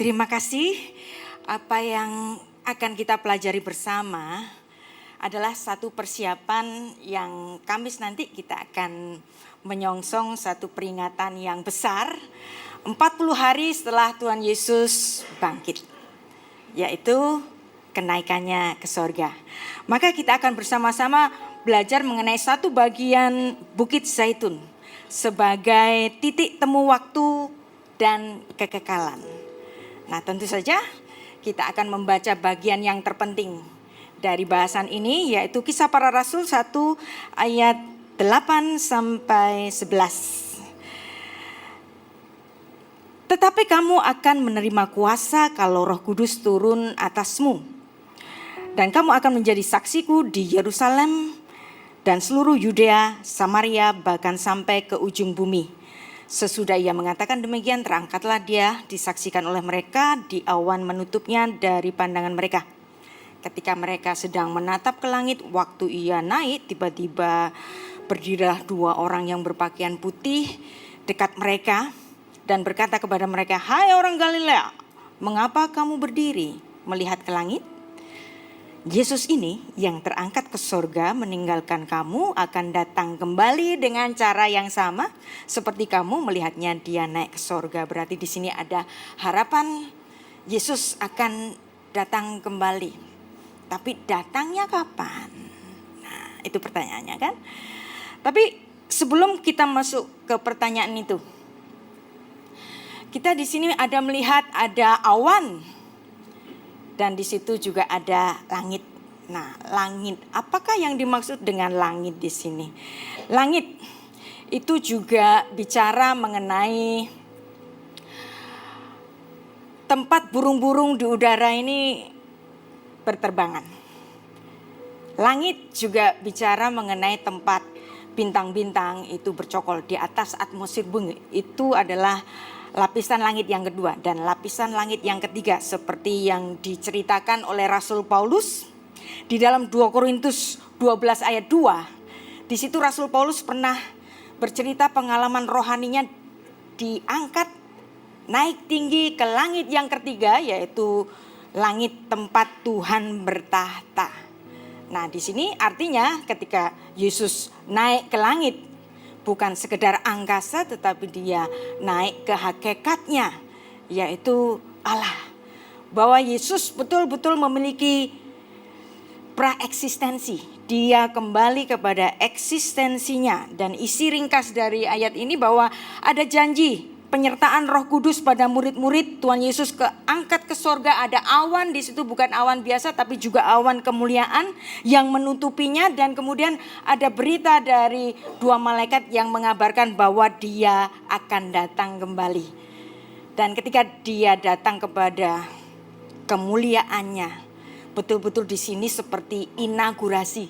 Terima kasih. Apa yang akan kita pelajari bersama adalah satu persiapan yang Kamis nanti kita akan menyongsong satu peringatan yang besar 40 hari setelah Tuhan Yesus bangkit, yaitu kenaikannya ke sorga. Maka kita akan bersama-sama belajar mengenai satu bagian Bukit Zaitun sebagai titik temu waktu dan kekekalan. Nah, tentu saja kita akan membaca bagian yang terpenting dari bahasan ini, yaitu Kisah Para Rasul 1 ayat 8 sampai 11. Tetapi kamu akan menerima kuasa kalau Roh Kudus turun atasmu, dan kamu akan menjadi saksiku di Yerusalem dan seluruh Yudea, Samaria, bahkan sampai ke ujung bumi. Sesudah ia mengatakan demikian, terangkatlah dia, disaksikan oleh mereka, di awan menutupnya dari pandangan mereka. Ketika mereka sedang menatap ke langit, waktu ia naik, tiba-tiba berdirilah dua orang yang berpakaian putih dekat mereka dan berkata kepada mereka, "Hai orang Galilea, mengapa kamu berdiri melihat ke langit? Yesus ini yang terangkat ke sorga meninggalkan kamu akan datang kembali dengan cara yang sama seperti kamu melihatnya dia naik ke sorga." Berarti di sini ada harapan Yesus akan datang kembali. Tapi datangnya kapan? Nah, itu pertanyaannya kan? Tapi sebelum kita masuk ke pertanyaan itu, kita di sini ada melihat ada awan. Dan di situ juga ada langit. Nah, langit, apakah yang dimaksud dengan langit di sini? Langit itu juga bicara mengenai tempat burung-burung di udara ini berterbangan. Langit juga bicara mengenai tempat bintang-bintang itu bercokol di atas atmosfer bumi. Itu adalah lapisan langit yang kedua, dan lapisan langit yang ketiga seperti yang diceritakan oleh Rasul Paulus di dalam 2 Korintus 12 ayat 2. Di situ Rasul Paulus pernah bercerita pengalaman rohaninya diangkat naik tinggi ke langit yang ketiga, yaitu langit tempat Tuhan bertahta. Nah, di sini artinya ketika Yesus naik ke langit, bukan sekedar angkasa, tetapi dia naik ke hakikatnya, yaitu Allah. Bahwa Yesus betul-betul memiliki praeksistensi. Dia kembali kepada eksistensinya. Dan isi ringkas dari ayat ini bahwa ada janji penyertaan Roh Kudus pada murid-murid Tuhan Yesus keangkat ke sorga. Ada awan di situ, bukan awan biasa tapi juga awan kemuliaan yang menutupinya, dan kemudian ada berita dari dua malaikat yang mengabarkan bahwa dia akan datang kembali. Dan ketika dia datang kepada kemuliaannya, betul-betul di sini seperti inaugurasi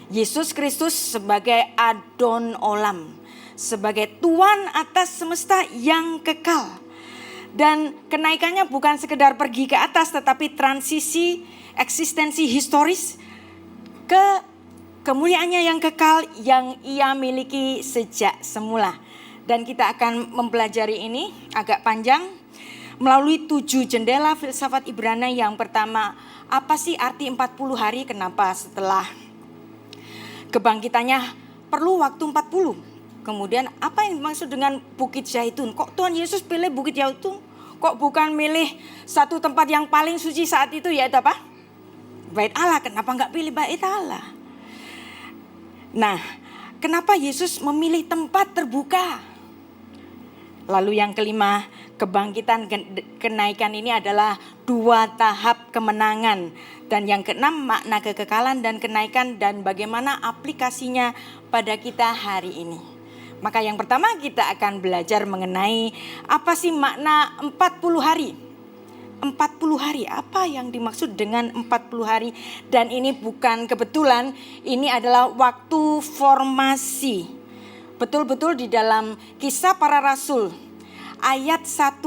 Yesus Kristus sebagai Adon Olam, sebagai Tuhan atas semesta yang kekal. Dan kenaikannya bukan sekedar pergi ke atas, tetapi transisi eksistensi historis ke kemuliaannya yang kekal yang ia miliki sejak semula. Dan kita akan mempelajari ini agak panjang melalui 7 jendela filsafat Ibrani. Yang pertama, apa sih arti 40 hari? Kenapa setelah kebangkitannya perlu waktu 40? Kemudian apa yang dimaksud dengan Bukit Zaitun? Kok Tuhan Yesus pilih Bukit Zaitun? Kok bukan milih satu tempat yang paling suci saat itu, yaitu apa? Bait Allah. Kenapa enggak pilih Bait Allah? Nah, kenapa Yesus memilih tempat terbuka? Lalu yang kelima, kebangkitan kenaikan ini adalah 2 tahap kemenangan. Dan yang keenam, makna kekekalan dan kenaikan dan bagaimana aplikasinya pada kita hari ini. Maka yang pertama kita akan belajar mengenai apa sih makna 40 hari. 40 hari, apa yang dimaksud dengan 40 hari? Dan ini bukan kebetulan, ini adalah waktu formasi. Betul-betul di dalam Kisah Para Rasul ayat 1,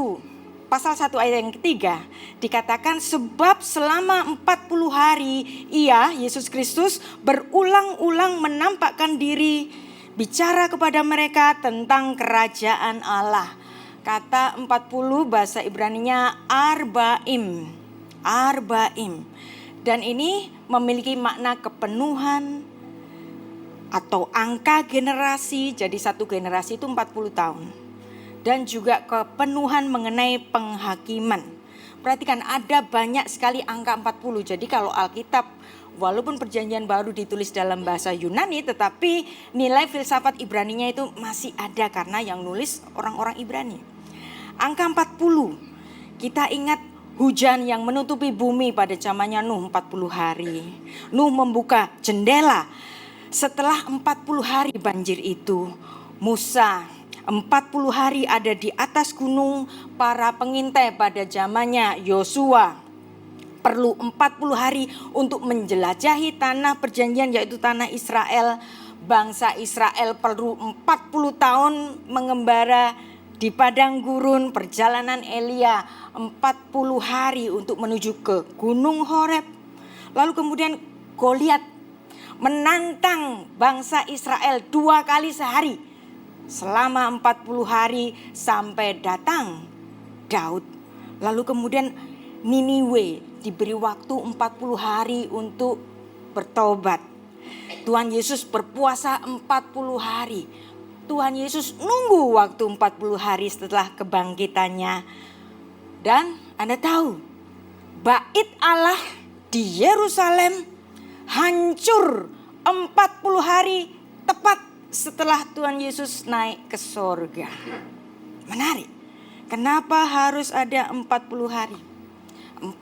pasal 1 ayat yang ketiga dikatakan, sebab selama 40 hari ia, Yesus Kristus, berulang-ulang menampakkan diri, bicara kepada mereka tentang kerajaan Allah. Kata 40 bahasa Ibraninya arba'im. Arba'im. Dan ini memiliki makna kepenuhan atau angka generasi. Jadi satu generasi itu 40 tahun. Dan juga kepenuhan mengenai penghakiman. Perhatikan, ada banyak sekali angka 40. Jadi kalau Alkitab, walaupun perjanjian baru ditulis dalam bahasa Yunani, tetapi nilai filsafat Ibraninya itu masih ada karena yang nulis orang-orang Ibrani. Angka 40, kita ingat hujan yang menutupi bumi pada zamannya Nuh 40 hari. Nuh membuka jendela. Setelah 40 hari banjir itu, Musa 40 hari ada di atas gunung. Para pengintai pada zamannya Yosua perlu 40 hari untuk menjelajahi tanah perjanjian, yaitu tanah Israel. Bangsa Israel perlu 40 tahun mengembara di padang gurun. Perjalanan Elia 40 hari untuk menuju ke Gunung Horeb. Lalu kemudian Goliat menantang bangsa Israel 2 kali sehari selama 40 hari sampai datang Daud. Lalu kemudian Niniwe diberi waktu 40 hari untuk bertobat. Tuhan Yesus berpuasa 40 hari. Tuhan Yesus nunggu waktu 40 hari setelah kebangkitannya. Dan Anda tahu, bait Allah di Yerusalem hancur 40 hari tepat setelah Tuhan Yesus naik ke sorga. Menarik. Kenapa harus ada 40 hari? 40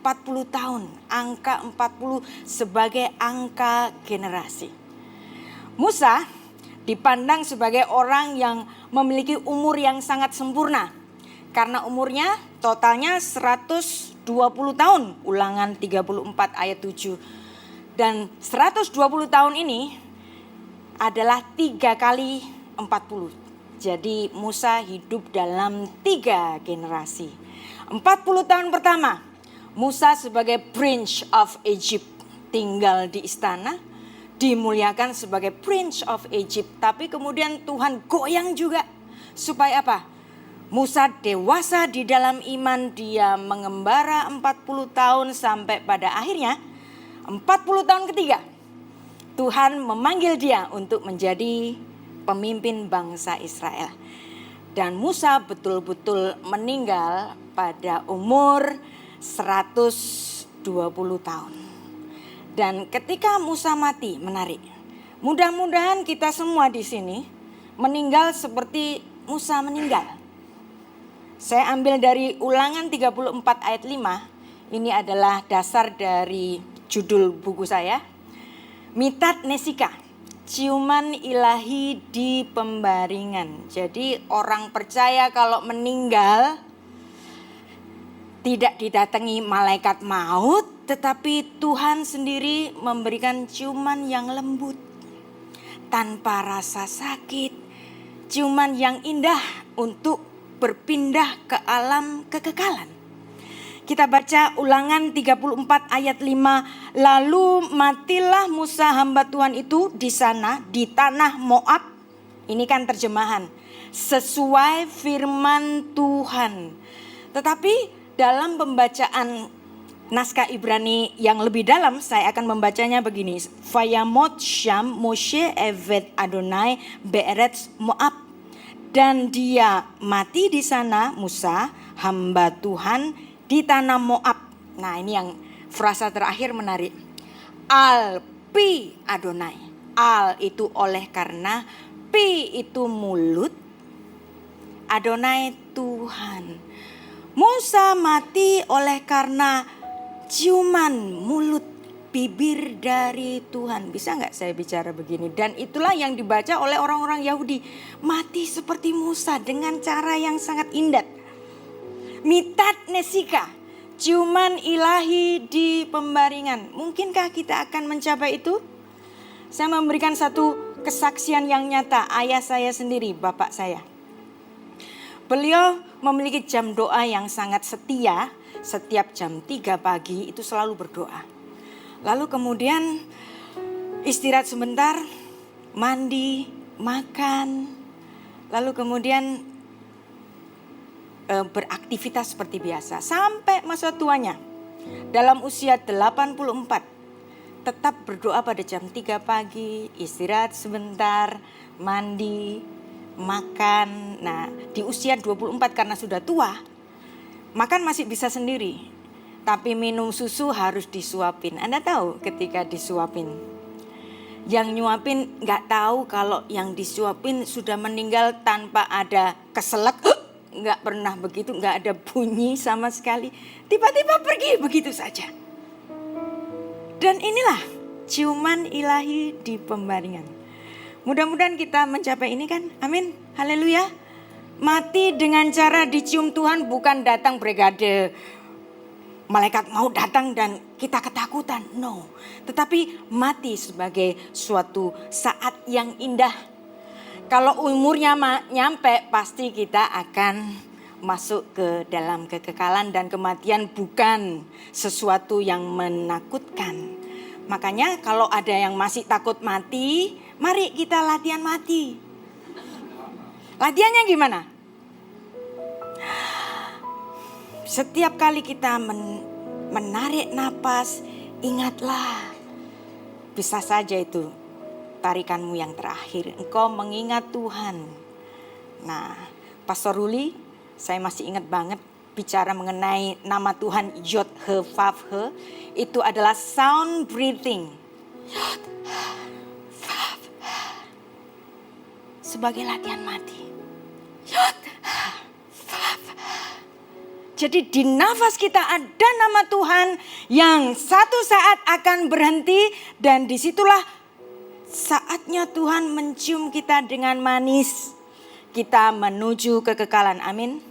tahun, angka 40 sebagai angka generasi. Musa dipandang sebagai orang yang memiliki umur yang sangat sempurna. Karena umurnya totalnya 120 tahun, Ulangan 34 ayat 7. Dan 120 tahun ini adalah 3 kali 40. Jadi Musa hidup dalam 3 generasi. 40 tahun pertama, Musa sebagai Prince of Egypt tinggal di istana, dimuliakan sebagai Prince of Egypt. Tapi kemudian Tuhan goyang juga. Supaya apa? Musa dewasa di dalam iman, dia mengembara 40 tahun sampai pada akhirnya 40 tahun ketiga Tuhan memanggil dia untuk menjadi pemimpin bangsa Israel. Dan Musa betul-betul meninggal pada umur 120 tahun. Dan ketika Musa mati, menarik. Mudah-mudahan kita semua di sini meninggal seperti Musa meninggal. Saya ambil dari Ulangan 34 ayat 5. Ini adalah dasar dari judul buku saya. Mitat Nesika, ciuman ilahi di pembaringan. Jadi orang percaya kalau meninggal tidak didatangi malaikat maut, tetapi Tuhan sendiri memberikan ciuman yang lembut, tanpa rasa sakit, ciuman yang indah untuk berpindah ke alam kekekalan. Kita baca Ulangan 34 ayat 5. Lalu matilah Musa hamba Tuhan itu di sana, di tanah Moab. Ini kan terjemahan. Sesuai firman Tuhan. Tetapi dalam pembacaan naskah Ibrani yang lebih dalam, saya akan membacanya begini. Vayamot Sham Moshe Evet Adonai Be'eretz Moab. Dan dia mati di sana, Musa hamba Tuhan, di tanah Moab. Nah, ini yang frasa terakhir menarik. Al pi Adonai. Al itu oleh karena, pi itu mulut, Adonai Tuhan. Musa mati oleh karena ciuman mulut bibir dari Tuhan. Bisa nggak saya bicara begini? Dan itulah yang dibaca oleh orang-orang Yahudi. Mati seperti Musa dengan cara yang sangat indah. Mitat Nesika, ciuman ilahi di pembaringan. Mungkinkah kita akan mencapai itu? Saya memberikan satu kesaksian yang nyata. Ayah saya sendiri, bapak saya. Beliau memiliki jam doa yang sangat setia. Setiap jam 3 pagi itu selalu berdoa. Lalu kemudian istirahat sebentar, mandi, makan. Lalu kemudian beraktivitas seperti biasa sampai masa tuanya. Dalam usia 84 tetap berdoa pada jam 3 pagi, istirahat sebentar, mandi, makan. Nah, di usia 24 karena sudah tua, makan masih bisa sendiri. Tapi minum susu harus disuapin. Anda tahu ketika disuapin, yang nyuapin gak tahu kalau yang disuapin sudah meninggal tanpa ada keselak. Gak pernah begitu, gak ada bunyi sama sekali. Tiba-tiba pergi begitu saja. Dan inilah ciuman ilahi di pembaringan. Mudah-mudahan kita mencapai ini kan, amin, haleluya. Mati dengan cara dicium Tuhan, bukan datang brigade malaikat mau datang dan kita ketakutan, no. Tetapi mati sebagai suatu saat yang indah. Kalau umurnya nyampe, pasti kita akan masuk ke dalam kekekalan, dan kematian bukan sesuatu yang menakutkan. Makanya kalau ada yang masih takut mati, mari kita latihan mati. Latihannya gimana? Setiap kali kita menarik napas, ingatlah, bisa saja itu tarikanmu yang terakhir. Engkau mengingat Tuhan. Nah, Pastor Ruli, saya masih ingat banget bicara mengenai nama Tuhan Yod He Vav He. Itu adalah sound breathing. Yod Vav He. Sebagai latihan mati. Yod Vav He. Jadi di nafas kita ada nama Tuhan yang satu saat akan berhenti, dan disitulah saatnya Tuhan mencium kita dengan manis. Kita menuju kekekalan, amin.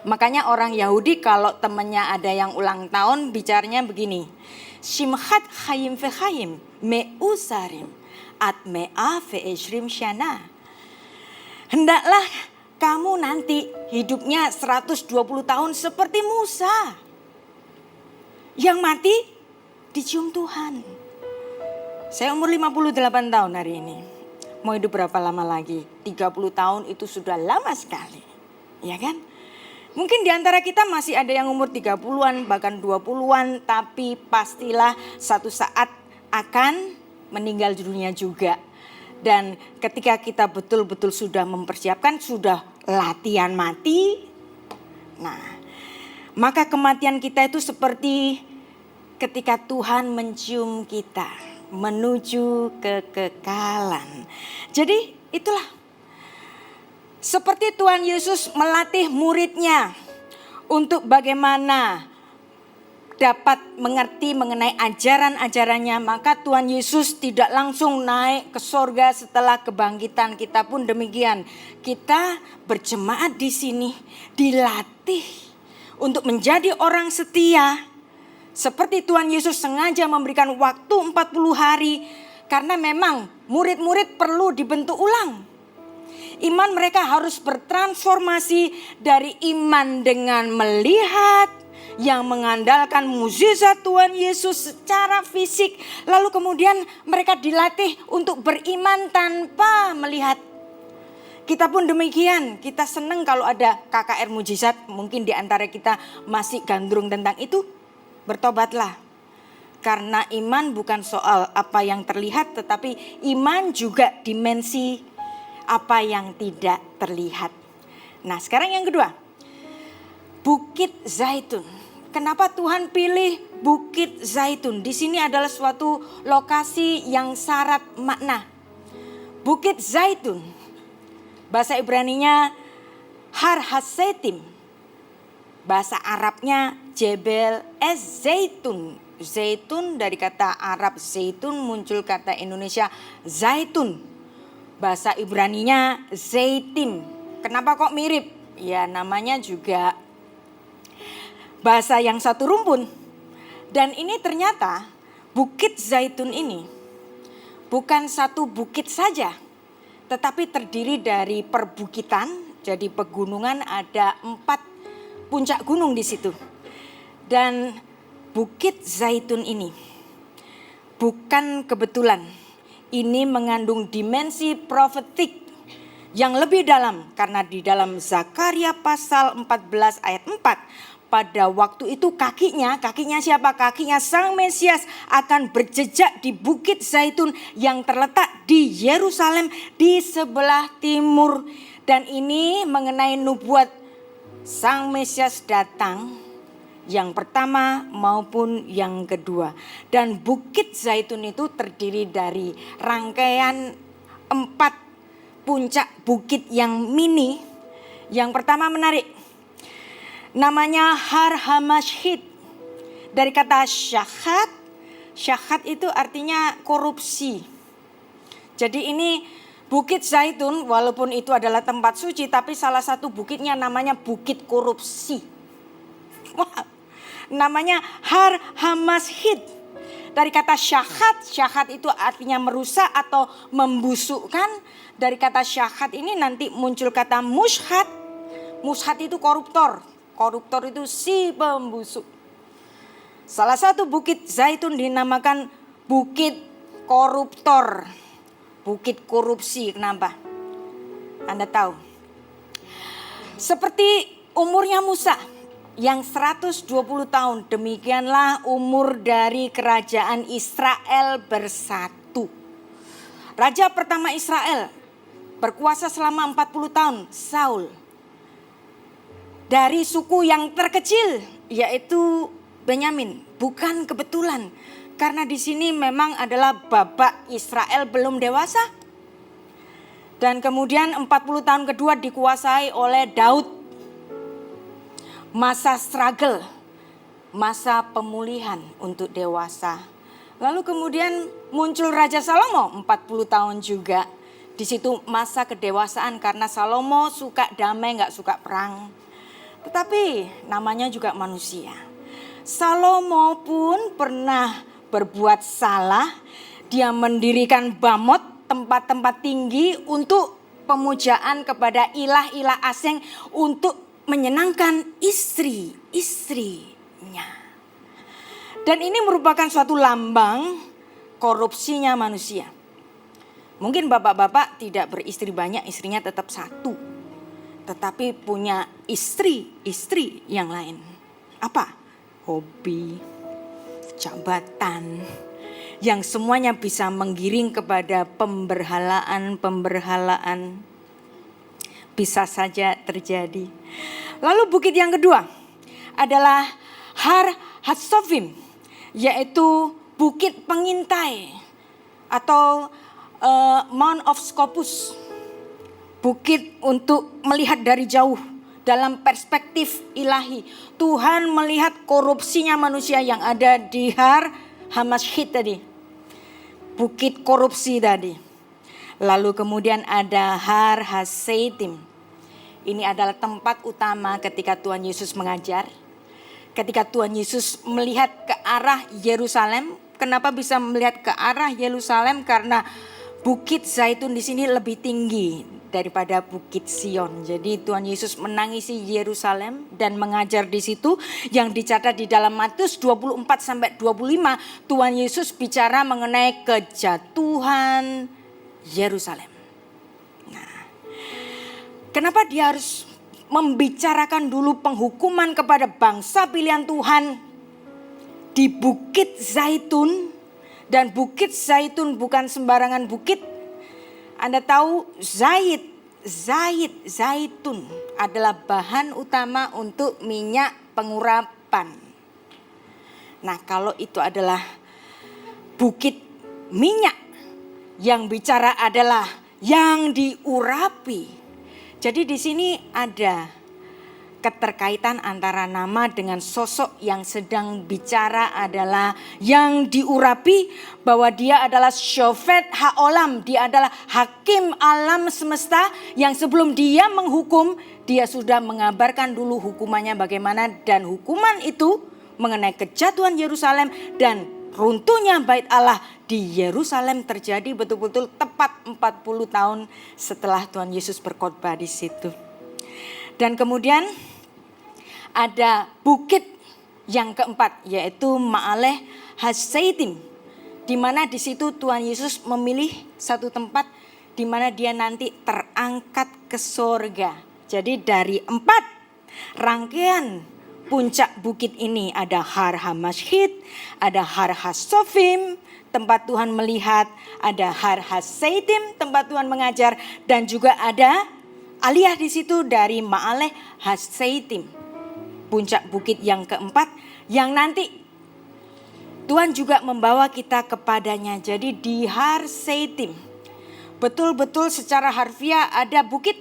Makanya orang Yahudi kalau temannya ada yang ulang tahun bicaranya begini. Shimchat Chaim vechaim meusarim at mea ve'eshrim shana. Hendaklah kamu nanti hidupnya 120 tahun seperti Musa. Yang mati dicium Tuhan. Saya umur 58 tahun hari ini. Mau hidup berapa lama lagi? 30 tahun itu sudah lama sekali. Ya kan? Mungkin di antara kita masih ada yang umur 30-an bahkan 20-an. Tapi pastilah satu saat akan meninggal dunia juga. Dan ketika kita betul-betul sudah mempersiapkan, sudah latihan mati. Nah, maka kematian kita itu seperti ketika Tuhan mencium kita menuju kekekalan. Jadi itulah seperti Tuhan Yesus melatih muridnya untuk bagaimana dapat mengerti mengenai ajaran-ajarannya, maka Tuhan Yesus tidak langsung naik ke sorga setelah kebangkitan. Kita pun demikian. Kita berjemaat di sini dilatih untuk menjadi orang setia. Seperti Tuhan Yesus sengaja memberikan waktu 40 hari karena memang murid-murid perlu dibentuk ulang. Iman mereka harus bertransformasi dari iman dengan melihat, yang mengandalkan mukjizat Tuhan Yesus secara fisik. Lalu kemudian mereka dilatih untuk beriman tanpa melihat. Kita pun demikian, kita senang kalau ada KKR mukjizat. Mungkin di antara kita masih gandrung tentang itu. Bertobatlah. Karena iman bukan soal apa yang terlihat, tetapi iman juga dimensi apa yang tidak terlihat. Nah, sekarang yang kedua. Bukit Zaitun. Kenapa Tuhan pilih Bukit Zaitun? Di sini adalah suatu lokasi yang syarat makna. Bukit Zaitun. Bahasa Ibraninya Har Hasetim. Bahasa Arabnya Jebel Es Zaitun. Zaitun dari kata Arab zaitun muncul kata Indonesia zaitun. Bahasa Ibraninya Zaitim. Kenapa kok mirip? Ya namanya juga bahasa yang satu rumpun. Dan ini ternyata Bukit Zaitun ini bukan satu bukit saja, tetapi terdiri dari perbukitan. Jadi pegunungan, ada 4 puncak gunung di situ. Dan Bukit Zaitun ini bukan kebetulan. Ini mengandung dimensi profetik. yang lebih dalam, karena di dalam Zakaria pasal 14 ayat 4, pada waktu itu kakinya siapa? Kakinya Sang Mesias akan berjejak di Bukit Zaitun yang terletak di Yerusalem di sebelah timur. Dan ini mengenai nubuat Sang Mesias datang yang pertama maupun yang kedua. Dan Bukit Zaitun itu terdiri dari rangkaian 4 puncak bukit yang mini. Yang pertama menarik, namanya Har Hamashit, dari kata syahat. Syahat itu artinya korupsi. Jadi ini Bukit Zaitun, walaupun itu adalah tempat suci, tapi salah satu bukitnya namanya Bukit Korupsi. Wah, namanya Har Hamashit, dari kata syahat. Syahat itu artinya merusak atau membusukkan. Dari kata syahat ini nanti muncul kata mushat. Mushat itu koruptor. Koruptor itu si pembusuk. Salah satu Bukit Zaitun dinamakan Bukit Koruptor. Bukit korupsi, kenapa? Anda tahu? Seperti umurnya Musa yang 120 tahun, demikianlah umur dari kerajaan Israel bersatu. Raja pertama Israel berkuasa selama 40 tahun, Saul. Dari suku yang terkecil, yaitu Benyamin. Bukan kebetulan, karena di sini memang adalah babak Israel belum dewasa. Dan kemudian 40 tahun kedua dikuasai oleh Daud. Masa struggle, masa pemulihan untuk dewasa. Lalu kemudian muncul Raja Salomo 40 tahun juga. Di situ masa kedewasaan, karena Salomo suka damai, gak suka perang. Tetapi namanya juga manusia. Salomo pun pernah berbuat salah. Dia mendirikan bamot, tempat-tempat tinggi untuk pemujaan kepada ilah-ilah asing untuk menyenangkan istri-istrinya. Dan ini merupakan suatu lambang korupsinya manusia. Mungkin bapak-bapak tidak beristri banyak, istrinya tetap satu. Tetapi punya istri yang lain. Apa? Hobi, jabatan, yang semuanya bisa menggiring kepada pemberhalaan. Bisa saja terjadi. Lalu bukit yang kedua adalah Har Hatzofim, yaitu bukit pengintai atau Mount of Scopus. Bukit untuk melihat dari jauh dalam perspektif ilahi. Tuhan melihat korupsinya manusia yang ada di Har Hamashit tadi. Bukit korupsi tadi. Lalu kemudian ada Har Hasetim. Ini adalah tempat utama ketika Tuhan Yesus mengajar. Ketika Tuhan Yesus melihat ke arah Yerusalem. Kenapa bisa melihat ke arah Yerusalem? Karena Bukit Zaitun di sini lebih tinggi daripada Bukit Sion. Jadi Tuhan Yesus menangisi Yerusalem dan mengajar di situ. Yang dicatat di dalam Matius 24-25, Tuhan Yesus bicara mengenai kejatuhan Yerusalem. Nah, kenapa dia harus membicarakan dulu penghukuman kepada bangsa pilihan Tuhan di Bukit Zaitun? Dan Bukit Zaitun bukan sembarangan bukit. Anda tahu zaitun adalah bahan utama untuk minyak pengurapan. Nah, kalau itu adalah bukit minyak, yang bicara adalah yang diurapi. Jadi di sini ada keterkaitan antara nama dengan sosok yang sedang bicara adalah yang diurapi, bahwa dia adalah Shofet Ha'olam, dia adalah hakim alam semesta yang sebelum dia menghukum, dia sudah mengabarkan dulu hukumannya bagaimana, dan hukuman itu mengenai kejatuhan Yerusalem dan runtuhnya bait Allah di Yerusalem terjadi betul-betul tepat 40 tahun setelah Tuhan Yesus berkhotbah di situ. Dan kemudian ada bukit yang keempat, yaitu Ma'aleh Hassaitim, di mana di situ Tuhan Yesus memilih satu tempat di mana dia nanti terangkat ke sorga. Jadi dari 4 rangkaian puncak bukit ini ada Har Hamashhit, ada Har Hasofim, tempat Tuhan melihat, ada Har Haseitim, tempat Tuhan mengajar, dan juga ada Aliyah di situ dari Ma'aleh Haseitim. Puncak bukit yang keempat yang nanti Tuhan juga membawa kita kepadanya. Jadi di Har Seitim betul-betul secara harfiah ada bukit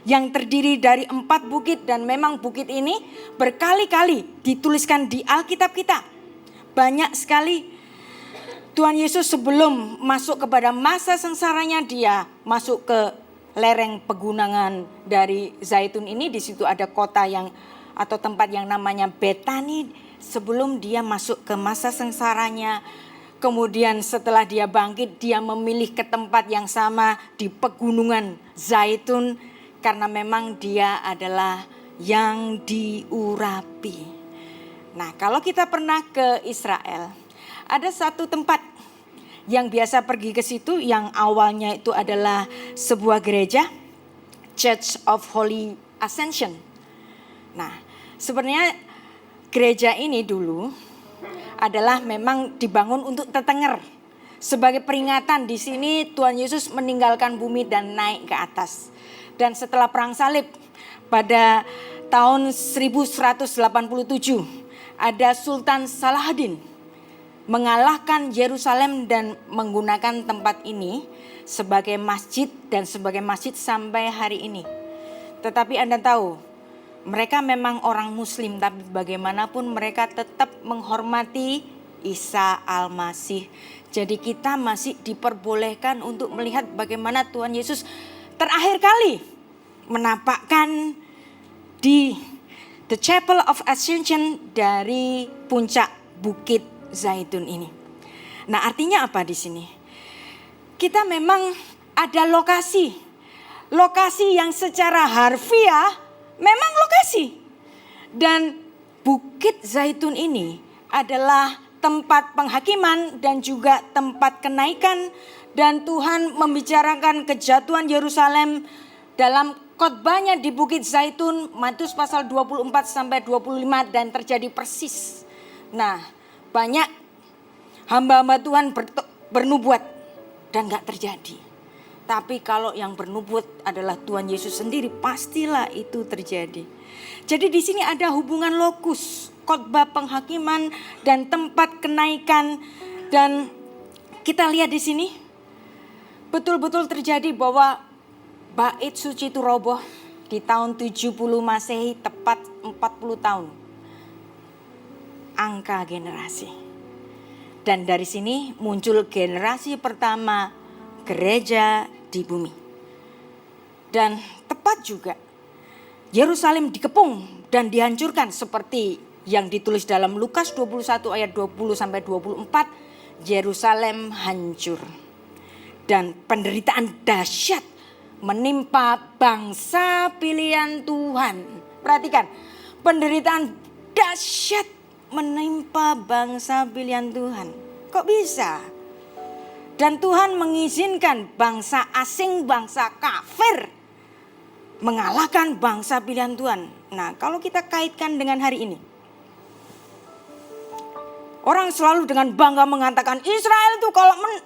yang terdiri dari 4 bukit, dan memang bukit ini berkali-kali dituliskan di Alkitab kita. Banyak sekali Tuhan Yesus sebelum masuk kepada masa sengsaranya, dia masuk ke lereng pegunungan dari Zaitun ini. Di situ ada kota yang atau tempat yang namanya Betani sebelum dia masuk ke masa sengsaranya. Kemudian setelah dia bangkit, dia memilih ke tempat yang sama di pegunungan Zaitun karena memang dia adalah yang diurapi. Nah, kalau kita pernah ke Israel, ada satu tempat yang biasa pergi ke situ yang awalnya itu adalah sebuah gereja, Church of Holy Ascension. Nah, sebenarnya gereja ini dulu adalah memang dibangun untuk tetenger. Sebagai peringatan di sini Tuhan Yesus meninggalkan bumi dan naik ke atas. Dan setelah perang salib pada tahun 1187 ada Sultan Salahuddin mengalahkan Yerusalem dan menggunakan tempat ini sebagai masjid dan sebagai masjid sampai hari ini. Tetapi Anda tahu, mereka memang orang Muslim, tapi bagaimanapun mereka tetap menghormati Isa Al-Masih. Jadi kita masih diperbolehkan untuk melihat bagaimana Tuhan Yesus terakhir kali menampakkan di The Chapel of Ascension dari puncak Bukit Zaitun ini. Nah, artinya apa di sini? Kita memang ada lokasi yang secara harfiah memang lokasi. Dan Bukit Zaitun ini adalah tempat penghakiman dan juga tempat kenaikan. Dan Tuhan membicarakan kejatuhan Yerusalem dalam khotbahnya di Bukit Zaitun, Matius pasal 24 sampai 25, dan terjadi persis. Nah, banyak hamba-hamba Tuhan bernubuat dan gak terjadi. Tapi kalau yang bernubuat adalah Tuhan Yesus sendiri, pastilah itu terjadi. Jadi di sini ada hubungan lokus, khotbah penghakiman dan tempat kenaikan. Dan kita lihat di sini betul-betul terjadi bahwa bait suci itu roboh di tahun 70 Masehi, tepat 40 tahun. Angka generasi. Dan dari sini muncul generasi pertama gereja di bumi. Dan tepat juga Yerusalem dikepung dan dihancurkan seperti yang ditulis dalam Lukas 21 ayat 20 sampai 24. Yerusalem hancur dan penderitaan dahsyat menimpa bangsa pilihan Tuhan. Perhatikan, penderitaan dahsyat menimpa bangsa pilihan Tuhan. Kok bisa? Dan Tuhan mengizinkan bangsa asing, bangsa kafir mengalahkan bangsa pilihan Tuhan. Nah, kalau kita kaitkan dengan hari ini, orang selalu dengan bangga mengatakan Israel itu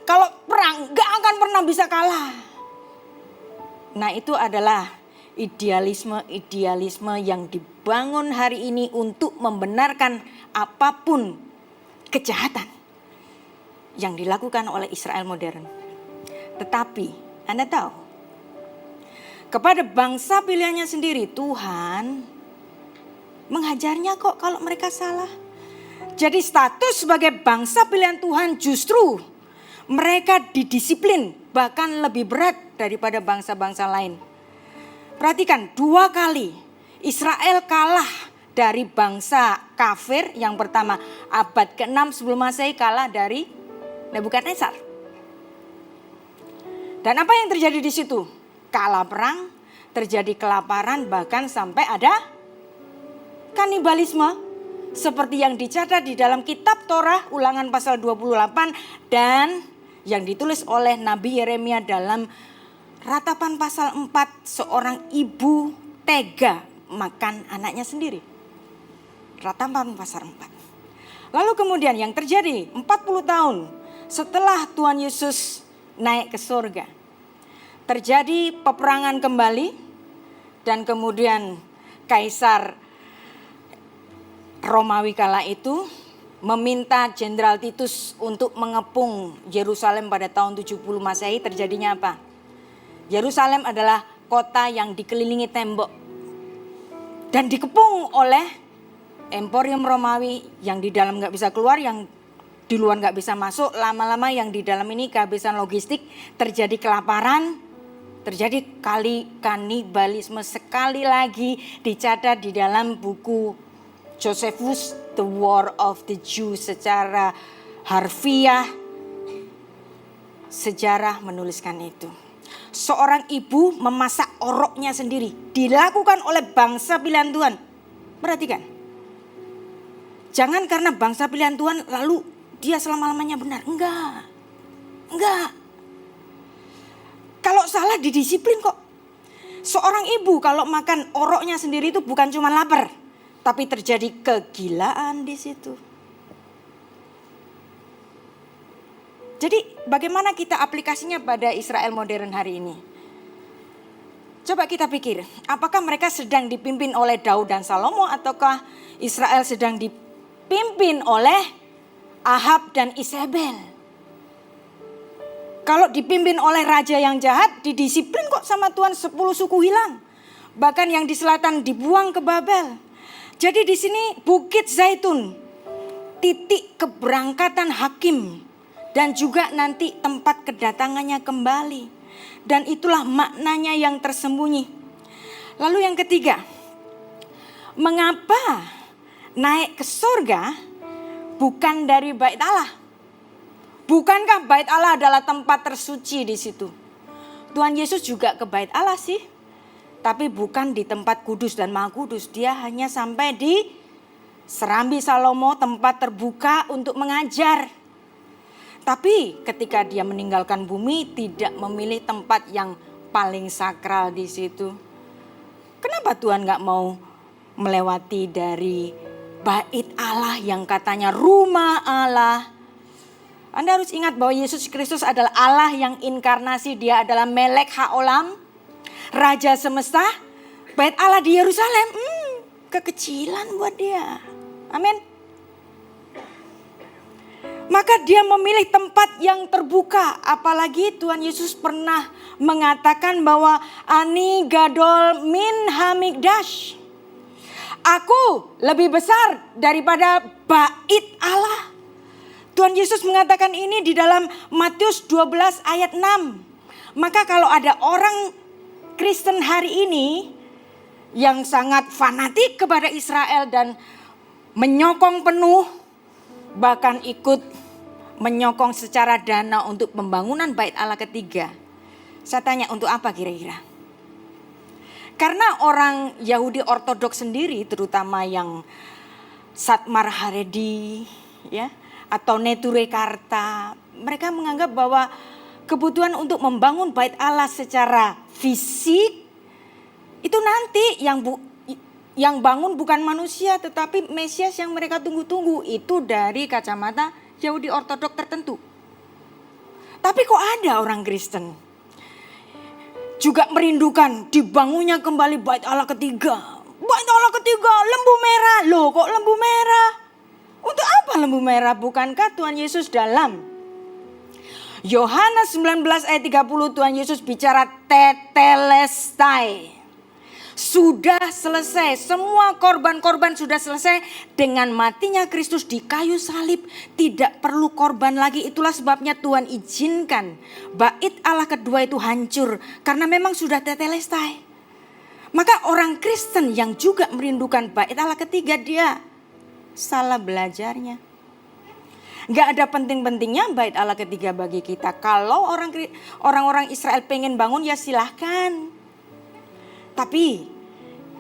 kalau perang gak akan pernah bisa kalah. Nah, itu adalah idealisme yang dibangun hari ini untuk membenarkan apapun kejahatan yang dilakukan oleh Israel modern. Tetapi Anda tahu, kepada bangsa pilihannya sendiri Tuhan menghajarnya kok kalau mereka salah. Jadi status sebagai bangsa pilihan Tuhan justru mereka didisiplin bahkan lebih berat daripada bangsa-bangsa lain. Perhatikan, 2 kali Israel kalah dari bangsa kafir. Yang pertama abad ke-6 sebelum Masehi kalah dari Nebukadnezar. Dan apa yang terjadi di situ? Kalah perang, terjadi kelaparan, bahkan sampai ada kanibalisme seperti yang dicatat di dalam kitab Torah Ulangan pasal 28 dan yang ditulis oleh Nabi Yeremia dalam Ratapan pasal 4, seorang ibu tega makan anaknya sendiri. Ratapan pasal 4. Lalu kemudian yang terjadi 40 tahun setelah Tuhan Yesus naik ke surga, terjadi peperangan kembali, dan kemudian Kaisar Romawi kala itu meminta Jenderal Titus untuk mengepung Yerusalem pada tahun 70 Masehi. Terjadinya apa? Yerusalem adalah kota yang dikelilingi tembok dan dikepung oleh Emporium Romawi, yang di dalam gak bisa keluar, yang di luar gak bisa masuk. Lama-lama yang di dalam ini kehabisan logistik, terjadi kelaparan, terjadi kanibalisme. Sekali lagi dicatat di dalam buku Josephus, The War of the Jews. Secara harfiah sejarah menuliskan itu. Seorang ibu memasak oroknya sendiri, dilakukan oleh bangsa pilihan Tuhan. Perhatikan, jangan karena bangsa pilihan Tuhan lalu dia selama-lamanya benar. Enggak. Kalau salah didisiplin kok. Seorang ibu kalau makan oroknya sendiri itu bukan cuma lapar, tapi terjadi kegilaan di situ. Jadi bagaimana kita aplikasinya pada Israel modern hari ini? Coba kita pikir, apakah mereka sedang dipimpin oleh Daud dan Salomo, ataukah Israel sedang dipimpin oleh Ahab dan Isabel? Kalau dipimpin oleh raja yang jahat, didisiplin kok sama Tuhan, 10 suku hilang. Bahkan yang di selatan dibuang ke Babel. Jadi di sini Bukit Zaitun, titik keberangkatan hakim, dan juga nanti tempat kedatangannya kembali. Dan itulah maknanya yang tersembunyi. Lalu yang ketiga, mengapa naik ke surga bukan dari bait Allah? Bukankah bait Allah adalah tempat tersuci di situ? Tuhan Yesus juga ke bait Allah sih, tapi bukan di tempat kudus dan maha kudus. Dia hanya sampai di Serambi Salomo, tempat terbuka untuk mengajar. Tapi ketika dia meninggalkan bumi, tidak memilih tempat yang paling sakral di situ. Kenapa Tuhan gak mau melewati dari bait Allah yang katanya rumah Allah? Anda harus ingat bahwa Yesus Kristus adalah Allah yang inkarnasi. Dia adalah Melek Haolam, Raja semesta. Bait Allah di Yerusalem, kekecilan buat dia. Amin. Maka dia memilih tempat yang terbuka. Apalagi Tuhan Yesus pernah mengatakan bahwa Ani Gadol Min Hamikdash. Aku lebih besar daripada bait Allah. Tuhan Yesus mengatakan ini di dalam Matius 12 ayat 6. Maka kalau ada orang Kristen hari ini yang sangat fanatik kepada Israel dan menyokong penuh, bahkan ikut menyokong secara dana untuk pembangunan bait Allah ketiga. Saya tanya, untuk apa kira-kira? Karena orang Yahudi Ortodoks sendiri, terutama yang Satmar Haredi ya, atau Neture Karta, mereka menganggap bahwa kebutuhan untuk membangun bait Allah secara fisik itu nanti yang bangun bukan manusia, tetapi Mesias yang mereka tunggu-tunggu. Itu dari kacamata Yahudi Ortodok tertentu. Tapi kok ada orang Kristen juga merindukan dibangunnya kembali bait Allah ketiga. Bait Allah ketiga, lembu merah. Loh, kok lembu merah? Untuk apa lembu merah? Bukankah Tuhan Yesus dalam Yohanes 19 ayat 30, Tuhan Yesus bicara tetelestai. Sudah selesai, semua korban-korban sudah selesai dengan matinya Kristus di kayu salib. Tidak perlu korban lagi. Itulah sebabnya Tuhan izinkan bait Allah kedua itu hancur, karena memang sudah tetelestai. Maka orang Kristen yang juga merindukan bait Allah ketiga, dia salah belajarnya. Gak ada penting-pentingnya bait Allah ketiga bagi kita. Kalau orang-orang Israel pengen bangun, ya silahkan. Tapi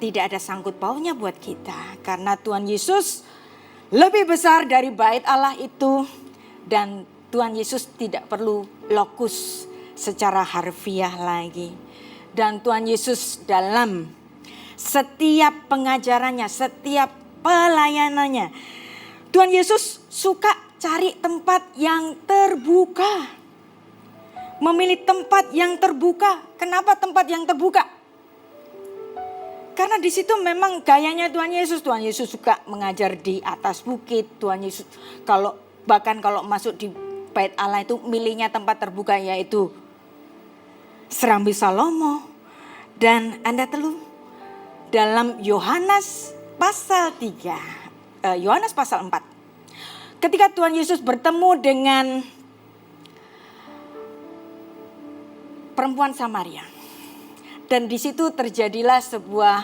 tidak ada sangkut pautnya buat kita. Karena Tuhan Yesus lebih besar dari bait Allah itu. Dan Tuhan Yesus tidak perlu lokus secara harfiah lagi. Dan Tuhan Yesus dalam setiap pengajarannya, setiap pelayanannya, Tuhan Yesus suka cari tempat yang terbuka. Memilih tempat yang terbuka. Kenapa tempat yang terbuka? Karena di situ memang gayanya Tuhan Yesus. Tuhan Yesus suka mengajar di atas bukit. Tuhan Yesus bahkan kalau masuk di Bait Allah itu milihnya tempat terbuka, yaitu Serambi Salomo. Dan Anda tahu dalam Yohanes pasal 3, Yohanes pasal 4. Ketika Tuhan Yesus bertemu dengan perempuan Samaria. Dan di situ terjadilah sebuah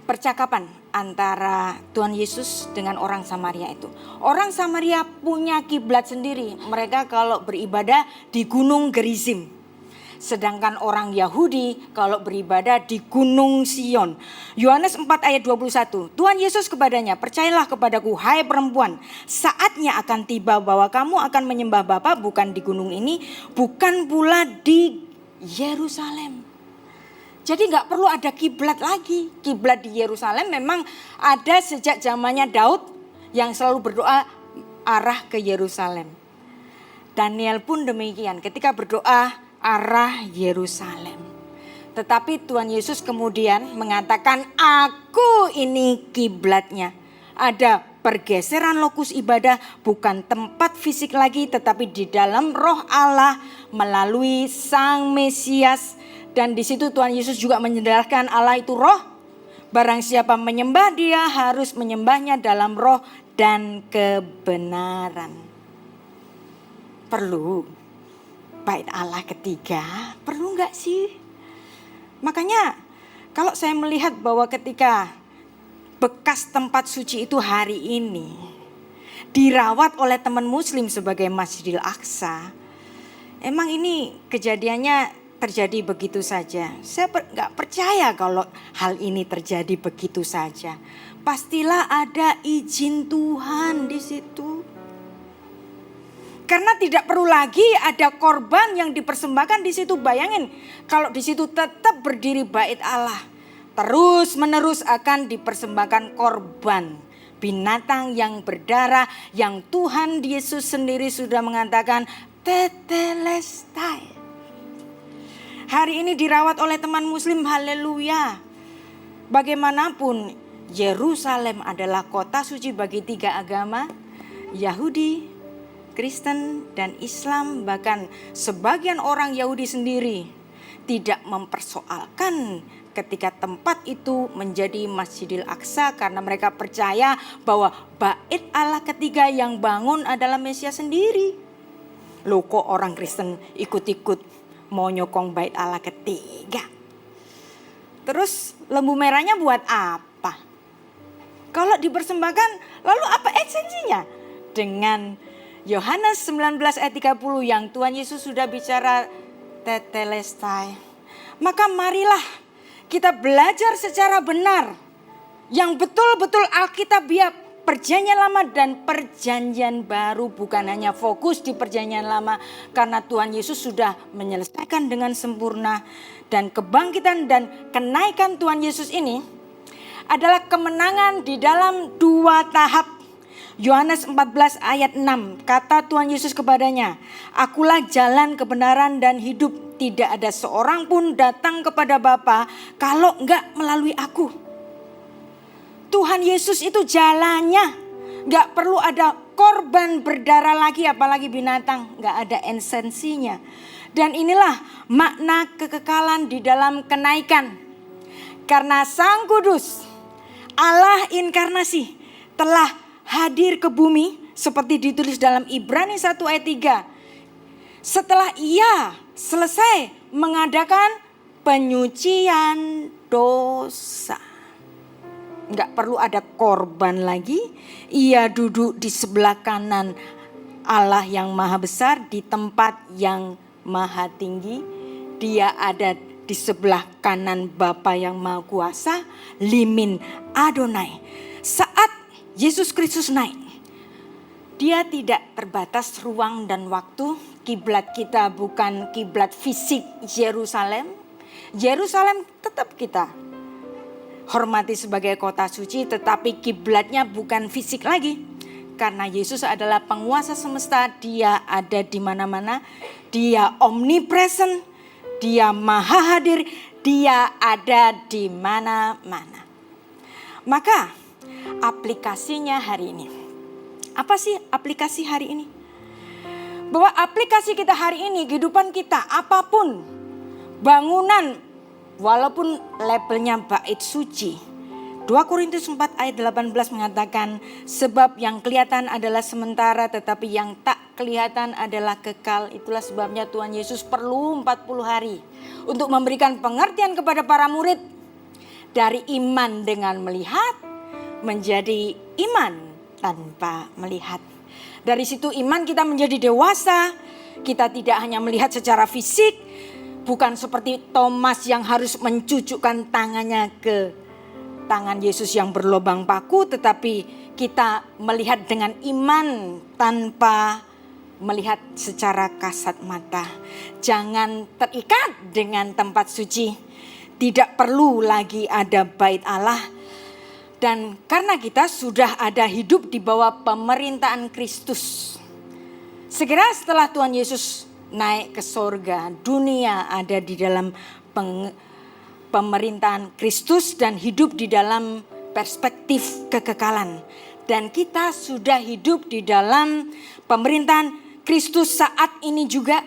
percakapan antara Tuhan Yesus dengan orang Samaria itu. Orang Samaria punya kiblat sendiri. Mereka kalau beribadah di Gunung Gerizim. Sedangkan orang Yahudi kalau beribadah di Gunung Sion. Yohanes 4 ayat 21. Tuhan Yesus kepadanya, percayalah kepadaku hai perempuan. Saatnya akan tiba bahwa kamu akan menyembah Bapa bukan di gunung ini. Bukan pula di Yerusalem. Jadi gak perlu ada kiblat lagi. Kiblat di Yerusalem memang ada sejak zamannya Daud yang selalu berdoa arah ke Yerusalem. Daniel pun demikian ketika berdoa arah Yerusalem. Tetapi Tuhan Yesus kemudian mengatakan, aku ini kiblatnya. Ada pergeseran lokus ibadah, bukan tempat fisik lagi, tetapi di dalam roh Allah melalui Sang Mesias. Dan di situ Tuhan Yesus juga menjelaskan Allah itu roh. Barang siapa menyembah Dia harus menyembahnya dalam roh dan kebenaran. Perlu Bait Allah ketiga, perlu enggak sih? Makanya kalau saya melihat bahwa ketika bekas tempat suci itu hari ini dirawat oleh teman muslim sebagai Masjidil Aqsa, emang ini kejadiannya terjadi begitu saja. Saya enggak percaya kalau hal ini terjadi begitu saja. Pastilah ada izin Tuhan di situ. Karena tidak perlu lagi ada korban yang dipersembahkan di situ. Bayangin kalau di situ tetap berdiri Bait Allah, terus menerus akan dipersembahkan korban binatang yang berdarah yang Tuhan Yesus sendiri sudah mengatakan tetelestai. Hari ini dirawat oleh teman muslim, haleluya. Bagaimanapun Yerusalem adalah kota suci bagi tiga agama, Yahudi, Kristen dan Islam. Bahkan sebagian orang Yahudi sendiri tidak mempersoalkan ketika tempat itu menjadi Masjidil Aqsa, karena mereka percaya bahwa Bait Allah ketiga yang bangun adalah Mesias sendiri. Loh, kok orang Kristen ikut-ikut mau nyokong Bait Allah ketiga? Terus lembu merahnya buat apa? Kalau dipersembahkan, lalu apa esensinya? Dengan Yohanes 19 ayat 30 yang Tuhan Yesus sudah bicara tetelestai. Maka marilah kita belajar secara benar yang betul-betul Alkitabiah, Perjanjian Lama dan Perjanjian Baru, bukan hanya fokus di Perjanjian Lama karena Tuhan Yesus sudah menyelesaikan dengan sempurna. Dan kebangkitan dan kenaikan Tuhan Yesus ini adalah kemenangan di dalam dua tahap. Yohanes 14 ayat 6, kata Tuhan Yesus kepadanya, akulah jalan, kebenaran dan hidup. Tidak ada seorang pun datang kepada Bapa kalau enggak melalui aku. Tuhan Yesus itu jalannya. Enggak perlu ada korban berdarah lagi, apalagi binatang. Enggak ada esensinya. Dan inilah makna kekekalan di dalam kenaikan. Karena Sang Kudus, Allah inkarnasi, telah hadir ke bumi seperti ditulis dalam Ibrani 1 ayat 3. Setelah ia selesai mengadakan penyucian dosa. Enggak perlu ada korban lagi. Ia duduk di sebelah kanan Allah yang maha besar di tempat yang maha tinggi. Dia ada di sebelah kanan Bapa yang maha kuasa, Limin Adonai. Saat Yesus Kristus naik, Dia tidak terbatas ruang dan waktu. Kiblat kita bukan kiblat fisik Yerusalem. Yerusalem tetap kita hormati sebagai kota suci, tetapi kiblatnya bukan fisik lagi. Karena Yesus adalah penguasa semesta, dia ada di mana-mana, dia omnipresent, dia maha hadir, dia ada di mana-mana. Maka aplikasinya hari ini. Apa sih aplikasi hari ini? Bahwa aplikasi kita hari ini, kehidupan kita, apapun, bangunan, walaupun labelnya bait suci. 2 Korintus 4 ayat 18 mengatakan, sebab yang kelihatan adalah sementara, tetapi yang tak kelihatan adalah kekal. Itulah sebabnya Tuhan Yesus perlu 40 hari untuk memberikan pengertian kepada para murid. Dari iman dengan melihat menjadi iman tanpa melihat. Dari situ iman kita menjadi dewasa. Kita tidak hanya melihat secara fisik, bukan seperti Thomas yang harus mencucukkan tangannya ke tangan Yesus yang berlubang paku, tetapi kita melihat dengan iman tanpa melihat secara kasat mata. Jangan terikat dengan tempat suci. Tidak perlu lagi ada bait Allah. Dan karena kita sudah ada hidup di bawah pemerintahan Kristus. Segera setelah Tuhan Yesus naik ke sorga, dunia ada di dalam pemerintahan Kristus dan hidup di dalam perspektif kekekalan. Dan kita sudah hidup di dalam pemerintahan Kristus saat ini juga.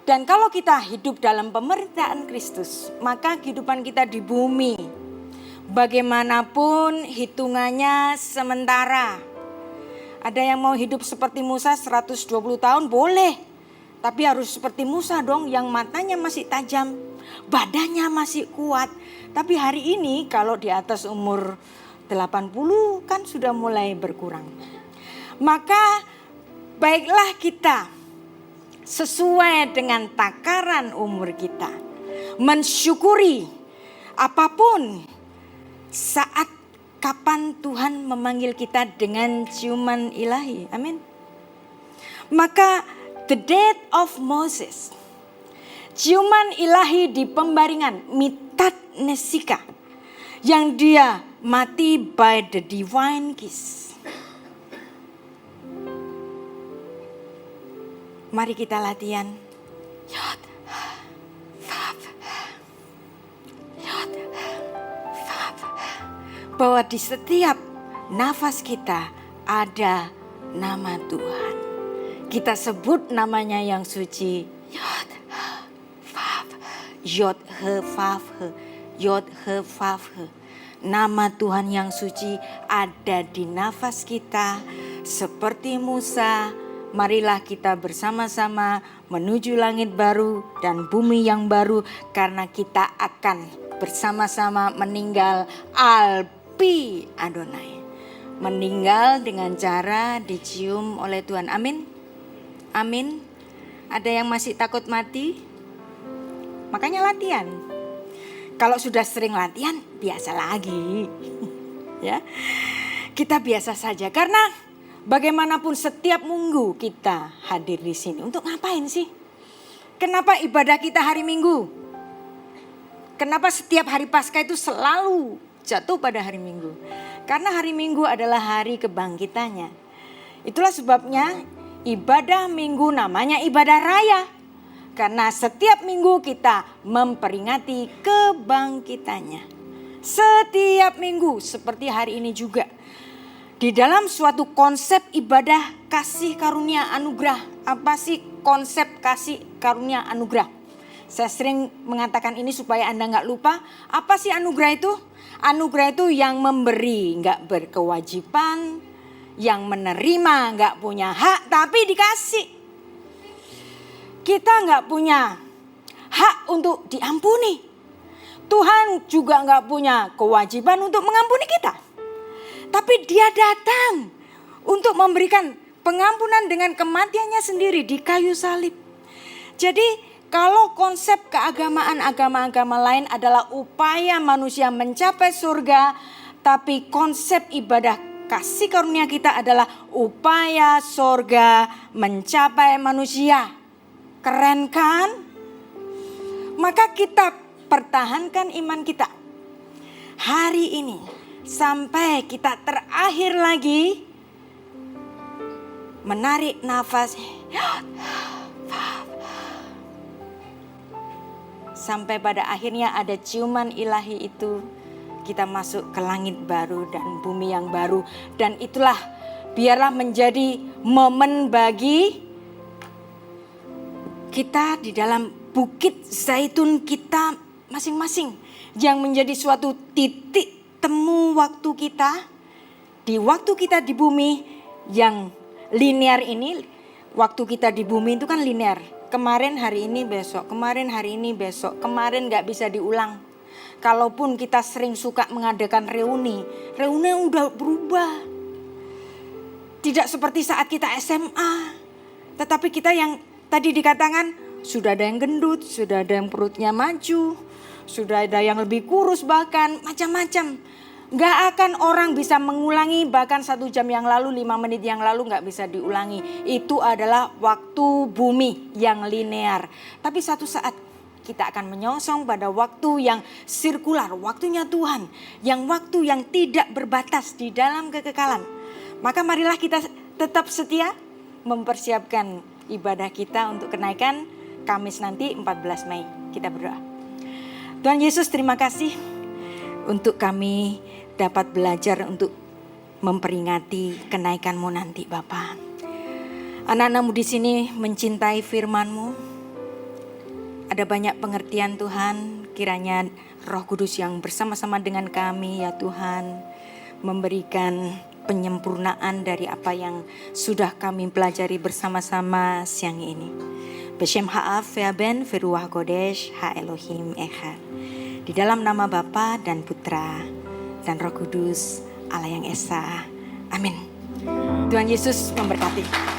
Dan kalau kita hidup dalam pemerintahan Kristus, maka kehidupan kita di bumi, bagaimanapun hitungannya sementara. Ada yang mau hidup seperti Musa 120 tahun, boleh. Tapi harus seperti Musa dong, yang matanya masih tajam, badannya masih kuat. Tapi hari ini kalau di atas umur 80 kan sudah mulai berkurang. Maka baiklah kita sesuai dengan takaran umur kita, mensyukuri apapun saat kapan Tuhan memanggil kita dengan ciuman ilahi. Amin. Maka the death of Moses, ciuman ilahi di pembaringan, mitat nesika, yang dia mati by the divine kiss. Mari kita latihan. Yod, Vav, Yod, Vav. Bahwa di setiap nafas kita ada nama Tuhan. Kita sebut namanya yang suci. Yod, Vav, Yod, Vav, Yod, Vav. Nama Tuhan yang suci ada di nafas kita. Seperti Musa, marilah kita bersama-sama menuju langit baru dan bumi yang baru. Karena kita akan bersama-sama meninggal Alpi Adonai. Meninggal dengan cara dicium oleh Tuhan. Amin. Amin. Ada yang masih takut mati? Makanya latihan. Kalau sudah sering latihan, biasa lagi. Ya. Kita biasa saja karena bagaimanapun setiap minggu kita hadir di sini. Untuk ngapain sih? Kenapa ibadah kita hari Minggu? Kenapa setiap hari Paskah itu selalu jatuh pada hari Minggu? Karena hari Minggu adalah hari kebangkitannya. Itulah sebabnya ibadah Minggu namanya ibadah raya. Karena setiap minggu kita memperingati kebangkitannya. Setiap minggu seperti hari ini juga. Di dalam suatu konsep ibadah kasih karunia anugerah. Apa sih konsep kasih karunia anugerah? Saya sering mengatakan ini supaya Anda gak lupa. Apa sih anugerah itu? Anugerah itu yang memberi, gak berkewajiban. Yang menerima, gak punya hak, tapi dikasih. Kita gak punya hak untuk diampuni. Tuhan juga gak punya kewajiban untuk mengampuni kita. Tapi dia datang untuk memberikan pengampunan dengan kematiannya sendiri di kayu salib. Jadi kalau konsep keagamaan agama-agama lain adalah upaya manusia mencapai surga, tapi konsep ibadah kasih karunia kita adalah upaya sorga mencapai manusia. Keren kan? Maka kita pertahankan iman kita hari ini sampai kita terakhir lagi menarik nafas sampai pada akhirnya ada ciuman ilahi itu, kita masuk ke langit baru dan bumi yang baru. Dan itulah biarlah menjadi momen bagi kita di dalam bukit zaitun kita masing-masing, yang menjadi suatu titik temu waktu kita, di waktu kita di bumi yang linear ini. Waktu kita di bumi itu kan linear, kemarin hari ini besok, kemarin hari ini besok, kemarin gak bisa diulang. Kalaupun kita sering suka mengadakan reuni udah berubah. Tidak seperti saat kita SMA, tetapi kita yang tadi dikatakan sudah ada yang gendut, sudah ada yang perutnya maju, sudah ada yang lebih kurus, bahkan macam-macam. Gak akan orang bisa mengulangi bahkan 1 jam yang lalu, 5 menit yang lalu gak bisa diulangi. Itu adalah waktu bumi yang linear. Tapi satu saat kita akan menyongsong pada waktu yang sirkular, waktunya Tuhan. Yang waktu yang tidak berbatas di dalam kekekalan. Maka marilah kita tetap setia mempersiapkan ibadah kita untuk kenaikan Kamis nanti 14 Mei. Kita berdoa. Tuhan Yesus, terima kasih untuk kami dapat belajar untuk memperingati kenaikan-Mu nanti, Bapa. Anak-anak-Mu di sini mencintai firman-Mu. Ada banyak pengertian, Tuhan. Kiranya Roh Kudus yang bersama-sama dengan kami, ya Tuhan, memberikan penyempurnaan dari apa yang sudah kami pelajari bersama-sama siang ini. Beshem ha'af ve'aben ve'ruah kodesh ha'elohim echad. Di dalam nama Bapa dan Putra dan Roh Kudus, Allah yang Esa. Amin. Tuhan Yesus memberkati.